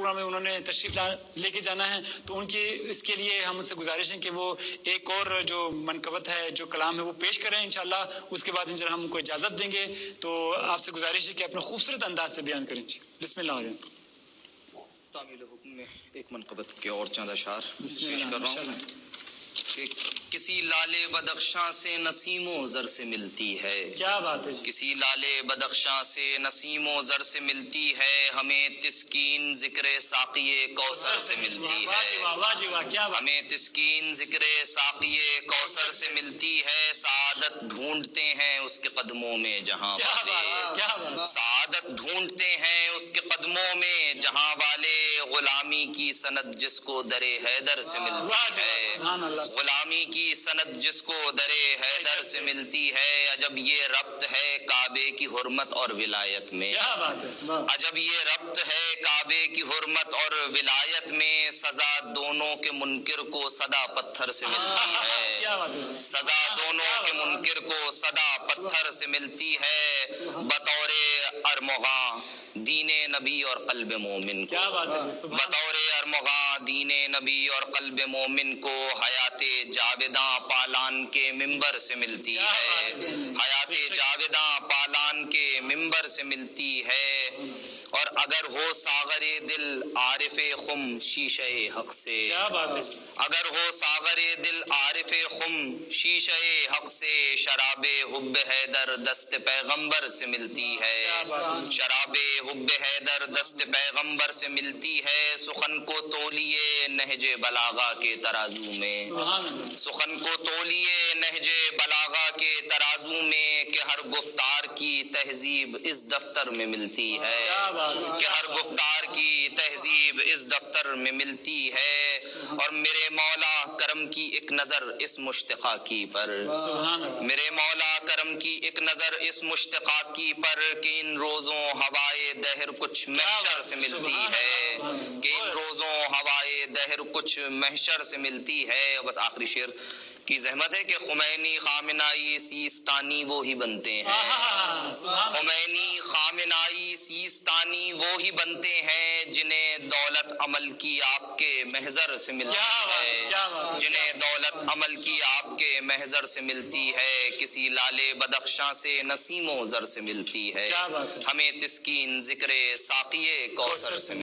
Programme میں انہوں نے تشریف لے کے جانا ہے، تو ان کی اس کے لیے ہم ان سے گزارش ہے کہ وہ ایک اور جو منقبت ہے، جو کلام ہے وہ پیش کریں انشاءاللہ. اس کے بعد انشاءاللہ ہم کو اجازت دیں گے. تو آپ سے گزارش ہے کہ اپنے خوبصورت انداز سے بیان کریں. بسم اللہ علیہ. تعمیل حکم میں ایک منقبت کے اور چند اشعار پیش کر رہا ہوں کہ کسی لالے بدخشاں سے نسیم و زر سے ملتی ہے. کیا بات ہے جی. کسی لالے بدخشاں سے نسیم و زر سے ملتی ہے، ہمیں تسکین ذکر ساقی کوثر سے ملتی ہے. ہمیں تسکین ذکر ساقی کوثر سے ملتی ہے. سعادت ڈھونڈتے ہیں اس کے قدموں میں جہاں والے، سعادت ڈھونڈتے ہیں اس کے قدموں میں جہاں والے. غلامی کی سند جس کو در حیدر سے ملتی ہے، غلامی کی سند جس کو در حیدر سے ملتی ہے. عجب یہ ربط ہے کعبے کی حرمت اور ولایت میں، عجب یہ ربط ہے کعبے کی حرمت اور ولایت میں. سزا دونوں کے منکر کو صدا پتھر سے ملتی ہے، سزا دونوں کے منکر کو صدا پتھر سے ملتی ہے. بطور ارمغاں دین نبی اور قلب مومن کو، بطور ارمغاں دین نبی اور قلب مومن کو حیات جاویداں پالان کے منبر سے ملتی ہے، حیات جاویداں پالان کے منبر سے ملتی ہے. اور اگر ہو ساغر دل عارف خم شیشہ حق سے، اگر ہو ساغر دل عارف خم شیشہ حق سے. شراب حب حیدر دست پیغمبر سے ملتی ہے، شراب حب حیدر دست پیغمبر سے ملتی ہے. سخن کو تولیے نہج بلاغا کے ترازو میں، سخن کو تولیے نہج بلاغا کے ترازو میں. کہ ہر گفتار کی تہذیب اس دفتر میں ملتی ہے، کہ ہر گفتار کی تہذیب اس دفتر میں ملتی ہے. اور میرے مولا کرم کی ایک نظر اس مشتقہ کی پر، میرے مولا کرم کی ایک نظر اس مشتقہ کی پر. کہ ان روزوں ہوائے دہر کچھ محشر سے ملتی ہے، کہ ان روزوں ہوائے دہر کچھ محشر سے ملتی ہے. بس آخری شعر کی زحمت ہے کہ خمینی خامنائی سیستانی وہی بنتے ہیں، خمینی خامنائی سیستانی وہی بنتے ہیں جنہیں دولت عمل کی آپ کے محضر سے ملتی ہے، جنہیں دولت عمل کی آپ کے محضر سے ملتی ہے. کسی لالے بدخشاں سے نسیم و زر سے ملتی ہے، ہمیں تسکین ذکر ساقی کوثر سے